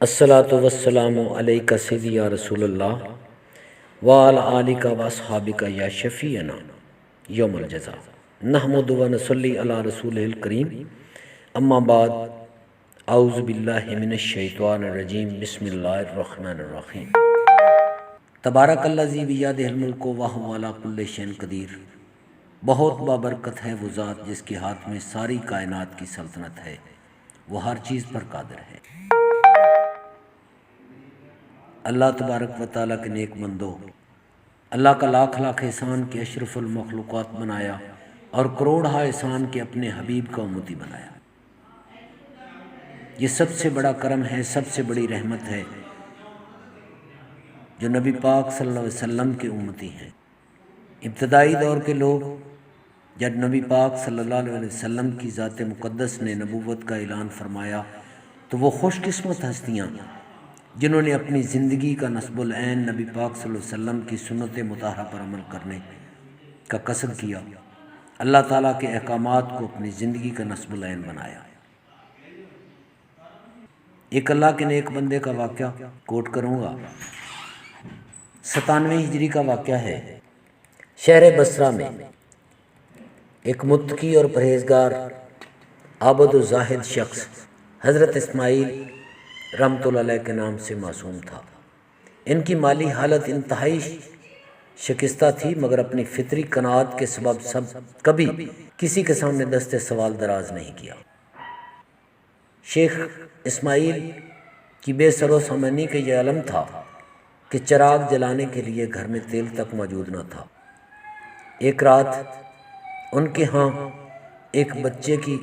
الصلاۃ والسلام علیک سیدی یا رسول اللہ وعلی آلک و اصحابک یا شفیعنا یوم الجزا نحمد و نصلی علی رسول الکریم اما بعد اعوذ باللہ من الشیطان الرجیم بسم اللہ الرحمن الرحیم تبارک الذی بیدہ الملک وہو علی کل شیء قدیر۔ بہت بابرکت ہے وہ ذات جس کے ہاتھ میں ساری کائنات کی سلطنت ہے، وہ ہر چیز پر قادر ہے۔ اللہ تبارک و تعالیٰ کے نیک بندو، اللہ کا لاکھ لاکھ احسان کہ اشرف المخلوقات بنایا اور کروڑہا احسان کہ اپنے حبیب کا امتی بنایا۔ یہ سب سے بڑا کرم ہے، سب سے بڑی رحمت ہے جو نبی پاک صلی اللہ علیہ وسلم کے امتی ہیں۔ ابتدائی دور کے لوگ جب نبی پاک صلی اللہ علیہ وسلم کی ذات مقدس نے نبوت کا اعلان فرمایا تو وہ خوش قسمت ہستیاں جنہوں نے اپنی زندگی کا نصب العین نبی پاک صلی اللہ علیہ وسلم کی سنت مطہرہ پر عمل کرنے کا قصد کیا، اللہ تعالیٰ کے احکامات کو اپنی زندگی کا نصب العین بنایا۔ ایک اللہ کے نیک بندے کا واقعہ کوٹ کروں گا۔ 97 ہجری کا واقعہ ہے۔ شہر بصرہ میں ایک متقی اور پرہیزگار عابد و زاہد شخص حضرت اسماعیل رحمۃ اللہ علیہ کے نام سے معصوم تھا۔ ان کی مالی حالت انتہائی شکستہ تھی، مگر اپنی فطری قناعت کے سبب کبھی کسی کے سامنے دست سوال دراز نہیں کیا۔ شیخ اسماعیل کی بے سر و سامانی کا یہ علم تھا کہ چراغ جلانے کے لیے گھر میں تیل تک موجود نہ تھا۔ ایک رات ان کے ہاں ایک بچے کی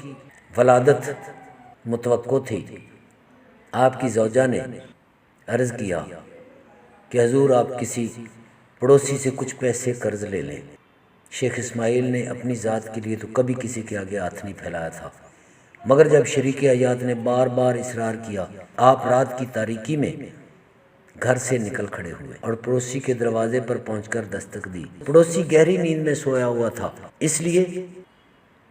ولادت متوقع تھی۔ آپ کی زوجہ نے عرض کیا کہ حضور آپ کسی پڑوسی سے کچھ پیسے قرض لے لیں۔ شیخ اسماعیل نے اپنی ذات کے لیے تو کبھی کسی کے آگے ہاتھ نہیں پھیلایا تھا، مگر جب شریک حیات نے بار بار اصرار کیا، آپ رات کی تاریکی میں گھر سے نکل کھڑے ہوئے اور پڑوسی کے دروازے پر پہنچ کر دستک دی۔ پڑوسی گہری نیند میں سویا ہوا تھا، اس لیے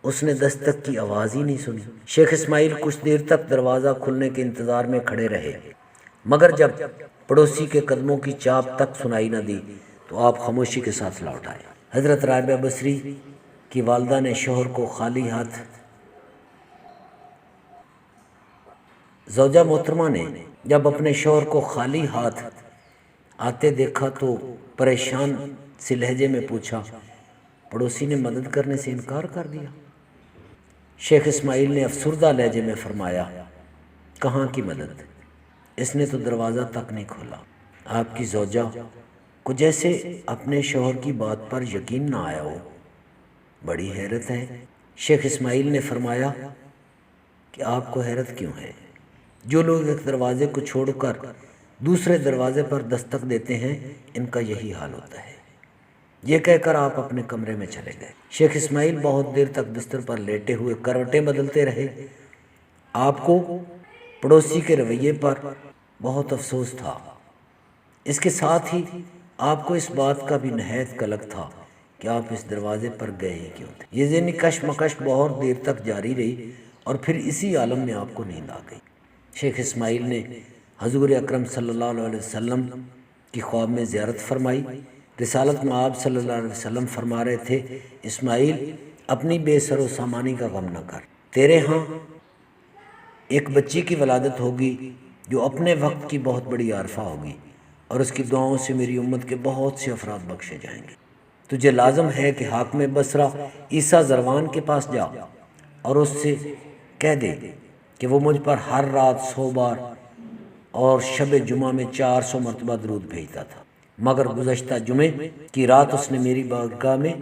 اس نے دستک کی آواز ہی نہیں سنی۔ شیخ اسماعیل کچھ دیر تک دروازہ کھلنے کے انتظار میں کھڑے رہے، مگر جب پڑوسی کے قدموں کی چاپ تک سنائی نہ دی تو آپ خاموشی کے ساتھ لوٹ آئے۔ حضرت رابعہ بصری کی والدہ نے شوہر کو خالی ہاتھ، زوجہ محترمہ نے جب اپنے شوہر کو خالی ہاتھ آتے دیکھا تو پریشان سے لہجے میں پوچھا، پڑوسی نے مدد کرنے سے انکار کر دیا؟ شیخ اسماعیل نے افسردہ لہجے میں فرمایا، کہاں کی مدد، اس نے تو دروازہ تک نہیں کھولا۔ آپ کی زوجہ کو جیسے اپنے شوہر کی بات پر یقین نہ آیا ہو، بڑی حیرت ہے۔ شیخ اسماعیل نے فرمایا کہ آپ کو حیرت کیوں ہے؟ جو لوگ ایک دروازے کو چھوڑ کر دوسرے دروازے پر دستک دیتے ہیں ان کا یہی حال ہوتا ہے۔ یہ کہہ کر آپ اپنے کمرے میں چلے گئے۔ شیخ اسماعیل بہت دیر تک بستر پر لیٹے ہوئے کروٹیں بدلتے رہے۔ آپ کو پڑوسی کے رویے پر بہت افسوس تھا، اس کے ساتھ ہی آپ کو اس بات کا بھی نہایت قلق تھا کہ آپ اس دروازے پر گئے ہی کیوں تھے۔ یہ ذہنی کشمکش بہت دیر تک جاری رہی اور پھر اسی عالم میں آپ کو نیند آ گئی۔ شیخ اسماعیل نے حضور اکرم صلی اللہ علیہ وسلم کی خواب میں زیارت فرمائی۔ رسالت میں آپ صلی اللہ علیہ وسلم فرما رہے تھے، اسماعیل اپنی بے سر و سامانی کا غم نہ کر، تیرے ہاں ایک بچی کی ولادت ہوگی جو اپنے وقت کی بہت بڑی عارفہ ہوگی اور اس کی دعاؤں سے میری امت کے بہت سے افراد بخشے جائیں گے۔ تجھے لازم ہے کہ حاکم بصرہ عیسیٰ زروان کے پاس جا اور اس سے کہہ دے کہ وہ مجھ پر ہر رات 100 بار اور شب جمعہ میں 400 مرتبہ درود بھیجتا تھا، مگر گزشتہ جمعے کی رات اس نے میری بارگاہ میں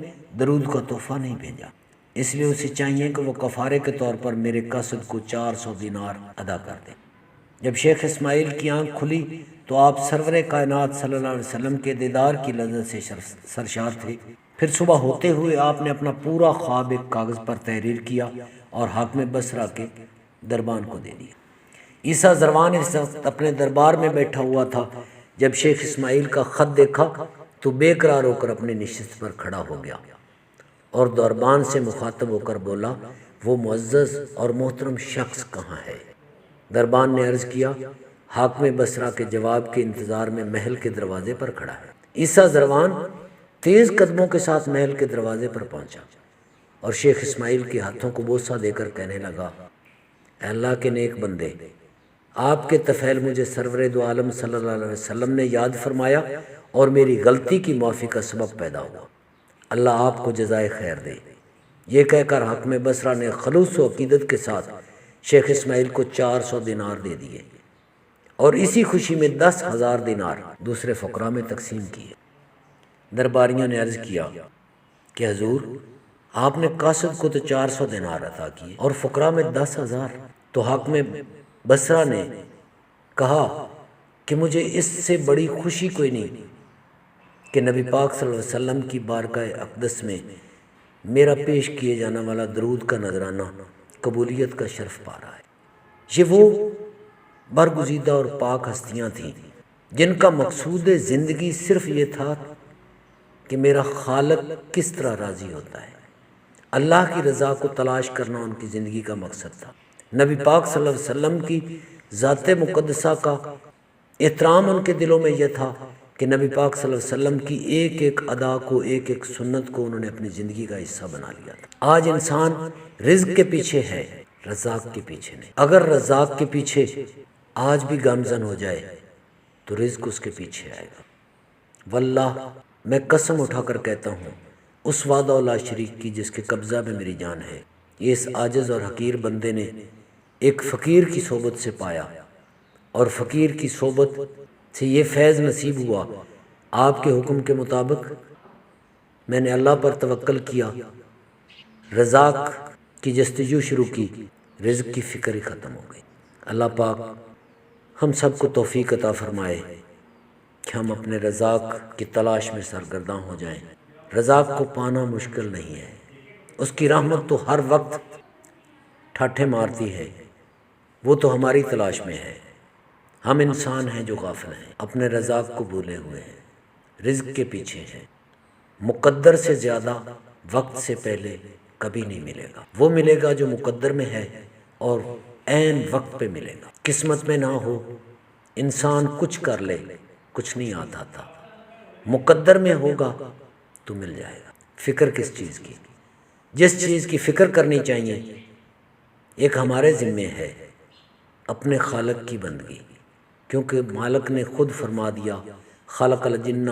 درود کا تحفہ نہیں بھیجا، اس لیے اسے چاہیے کہ وہ کفارے کے طور پر میرے قصد کو 400 دینار ادا کر دے۔ جب شیخ اسماعیل کی آنکھ کھلی تو آپ سرور کائنات صلی اللہ علیہ وسلم کے دیدار کی لذت سے سرشار تھے۔ پھر صبح ہوتے ہوئے آپ نے اپنا پورا خواب ایک کاغذ پر تحریر کیا اور حاکم بصرہ کے دربان کو دے دیا۔ عیسیٰ زروان اس وقت اپنے دربار میں بیٹھا ہوا تھا۔ جب شیخ اسماعیل کا خط دیکھا تو بے قرار ہو کر اپنی نشست پر کھڑا ہو گیا اور دربان سے مخاطب ہو کر بولا، وہ معزز اور محترم شخص کہاں ہے؟ دربان نے عرض کیا، حاکم بصرہ کے جواب کے انتظار میں محل کے دروازے پر کھڑا ہے۔ عیسیٰ زروان تیز قدموں کے ساتھ محل کے دروازے پر پہنچا اور شیخ اسماعیل کے ہاتھوں کو بوسہ دے کر کہنے لگا، اے اللہ کے نیک بندے، آپ کے طفیل مجھے سرور دو عالم صلی اللہ علیہ وسلم نے یاد فرمایا اور میری غلطی کی معافی کا سبب پیدا ہوا، اللہ آپ کو جزائے خیر دے۔ یہ کہہ کر حاکم بصرہ نے خلوص و عقیدت کے ساتھ شیخ اسماعیل کو 400 دینار دے دیے اور اسی خوشی میں 10,000 دینار دوسرے فقراء میں تقسیم کیے۔ درباریوں نے عرض کیا کہ حضور، آپ نے قاصد کو تو 400 دینار عطا کیے اور فقراء میں 10,000۔ تو حاکم بصرہ نے کہا کہ مجھے اس سے بڑی خوشی کوئی نہیں کہ نبی پاک صلی اللہ علیہ وسلم کی بارگاہ اقدس میں میرا پیش کیے جانے والا درود کا نذرانہ قبولیت کا شرف پا رہا ہے۔ یہ وہ برگزیدہ اور پاک ہستیاں تھیں جن کا مقصود زندگی صرف یہ تھا کہ میرا خالق کس طرح راضی ہوتا ہے۔ اللہ کی رضا کو تلاش کرنا ان کی زندگی کا مقصد تھا۔ نبی پاک صلی اللہ علیہ وسلم کی ذات مقدسہ کا احترام ان کے دلوں میں یہ تھا کہ نبی پاک صلی اللہ علیہ وسلم کی ایک ایک ادا کو، ایک ایک سنت کو انہوں نے اپنی زندگی کا حصہ بنا لیا تھا۔ آج انسان رزق کے پیچھے ہے، رزاق کے پیچھے نہیں۔ اگر رزاق کے پیچھے آج بھی گامزن ہو جائے تو رزق اس کے پیچھے آئے گا۔ واللہ میں قسم اٹھا کر کہتا ہوں، اس وعدہ لا شریک کی جس کے قبضہ میں میری جان ہے، یہ اس عاجز اور حقیر بندے نے ایک فقیر کی صحبت سے پایا اور فقیر کی صحبت سے یہ فیض نصیب ہوا۔ آپ کے حکم کے مطابق میں نے اللہ پر توکل کیا، رزاق کی جستجو شروع کی، رزق کی فکر ہی ختم ہو گئی۔ اللہ پاک ہم سب کو توفیق عطا فرمائے کہ ہم اپنے رزاق کی تلاش میں سرگرداں ہو جائیں۔ رزاق کو پانا مشکل نہیں ہے، اس کی رحمت تو ہر وقت ٹھاٹھے مارتی ہے، وہ تو ہماری تلاش میں ہے۔ ہم انسان ہیں جو غافل ہیں، اپنے رزاق کو بھولے ہوئے ہیں، رزق کے پیچھے ہیں۔ مقدر سے زیادہ وقت سے پہلے کبھی نہیں ملے گا، وہ ملے گا جو مقدر میں ہے اور عین وقت پہ ملے گا۔ قسمت میں نہ ہو، انسان کچھ کر لے، کچھ نہیں آتا تھا، مقدر میں ہوگا تو مل جائے گا۔ فکر کس چیز کی؟ جس چیز کی فکر کرنی چاہیے ایک ہمارے ذمے ہے، اپنے خالق کی بندگی، کیونکہ مالک نے خود فرما دیا، خلق الجن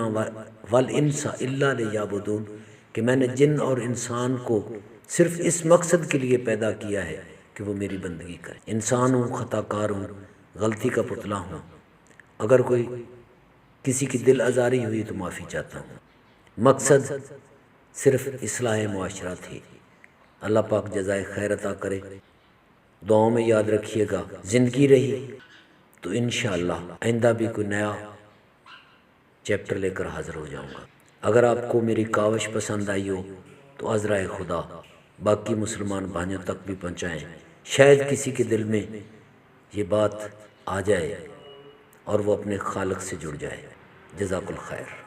والانس الا لیعبدون، کہ میں نے جن اور انسان کو صرف اس مقصد کے لیے پیدا کیا ہے کہ وہ میری بندگی کرے۔ انسان ہوں، خطا کار ہوں، غلطی کا پتلا ہوں، اگر کوئی کسی کی دل آزاری ہوئی تو معافی چاہتا ہوں۔ مقصد صرف اصلاح معاشرہ تھی۔ اللہ پاک جزائے خیر عطا کرے۔ دعاؤں میں یاد رکھیے گا، زندگی رہی تو انشاءاللہ آئندہ بھی کوئی نیا چیپٹر لے کر حاضر ہو جاؤں گا۔ اگر آپ کو میری کاوش پسند آئی ہو تو عذرائے خدا باقی مسلمان بھائیوں تک بھی پہنچائیں، شاید کسی کے دل میں یہ بات آ جائے اور وہ اپنے خالق سے جڑ جائے۔ جزاک الخیر۔